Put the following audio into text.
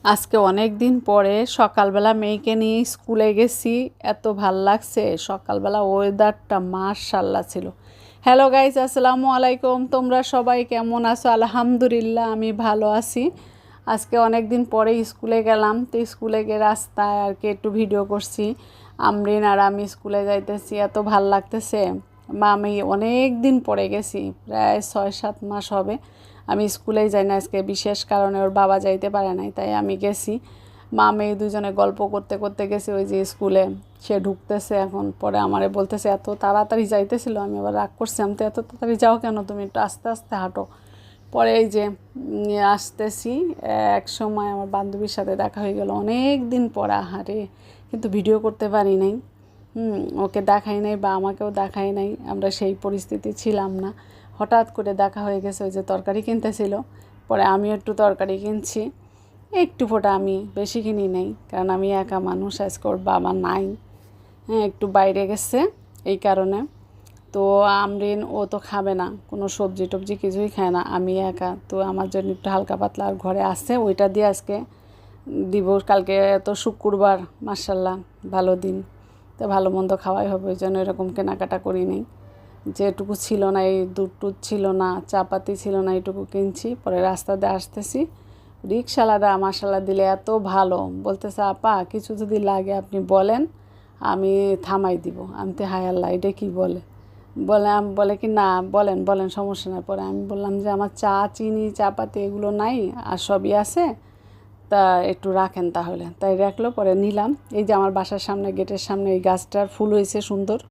আজকে অনেক দিন পরে সকালবেলা মেয়েকে নিয়ে স্কুলে গেছি। এত ভাল লাগছে সকালবেলা, ওয়েদারটা মাশাআল্লাহ ছিল। হ্যালো গাইস, আসসালামু আলাইকুম। তোমরা সবাই কেমন আছো? আলহামদুলিল্লাহ আমি ভালো আছি। আজকে অনেক দিন পরে স্কুলে গেলাম, তো স্কুলে গিয়ে রাস্তায় আর কি একটু ভিডিও করছি। আমরিন আর আমি স্কুলে যাইতেছি, এত ভাল লাগতেছে। আমি অনেক দিন পরে গেছি, প্রায় 6-7 মাস হবে আমি স্কুলেই যাই না। আজকে বিশেষ কারণে ওর বাবা যাইতে পারে নাই, তাই আমি গেছি। মা মেয়ে দুজনে গল্প করতে করতে গেছি ওই যে স্কুলে। সে ঢুকতেছে এখন, পরে আমারে বলতেছে এত তাড়াতাড়ি যাইতেছিল। আমি আবার রাগ করছি, আমি তো এত তাড়াতাড়ি যাও কেন, তুমি একটু আস্তে আস্তে হাঁটো। পরে এই যে আসতেছি, এক সময় আমার বান্ধবীর সাথে দেখা হয়ে গেল অনেক দিন পর। আহারে, কিন্তু ভিডিও করতে পারি নাই। ওকে দেখাই নাই বা আমাকেও দেখাই নাই, আমরা সেই পরিস্থিতি ছিলাম না। হঠাৎ করে দেখা হয়ে গেছে, ওই যে তরকারি কিনতেছিল, পরে আমিও একটু তরকারি কিনছি। একটু ফোটা, আমি বেশি কিনি নাই, কারণ আমি একা মানুষ, আজকে ওর বাবা নাই। হ্যাঁ, একটু বাইরে গেছে এই কারণে। তো আমরিন ও তো খাবে না, কোনো সবজি টবজি কিছুই খায় না, আমি একা, তো আমার জন্য একটু হালকা পাতলা আর ঘরে আসছে, ওইটা দিয়ে আজকে দিব। কালকে তো শুক্রবার, মাশাআল্লাহ ভালো দিন, তো ভালো মন্দ খাওয়াই হবে, ওই জন্য এরকম কেনাকাটা করি নাই। যেটুকু ছিল না, এই দুধ টুধ ছিল না, চাপাতি ছিল না, এইটুকু কিনছি। পরে রাস্তা দিয়ে আসতেছি, রিকশাওয়ালারা মাশাআল্লাহ দিলে এত ভালো, বলতেছে আপা কিছু যদি লাগে আপনি বলেন, আমি থামাই দিব। আমি তো হায় আল্লাহ, এটা কী বলে, বলে কি না বলেন বলেন সমস্যা নাই। পরে আমি বললাম যে আমার চা, চিনি, চাপাতি এগুলো নাই, আর সবই আছে, তা একটু রাখেন তাহলে। তাই রাখলো, পরে নিলাম। এই যে আমার বাসার সামনে, গেটের সামনে এই গাছটার ফুল হয়েছে সুন্দর,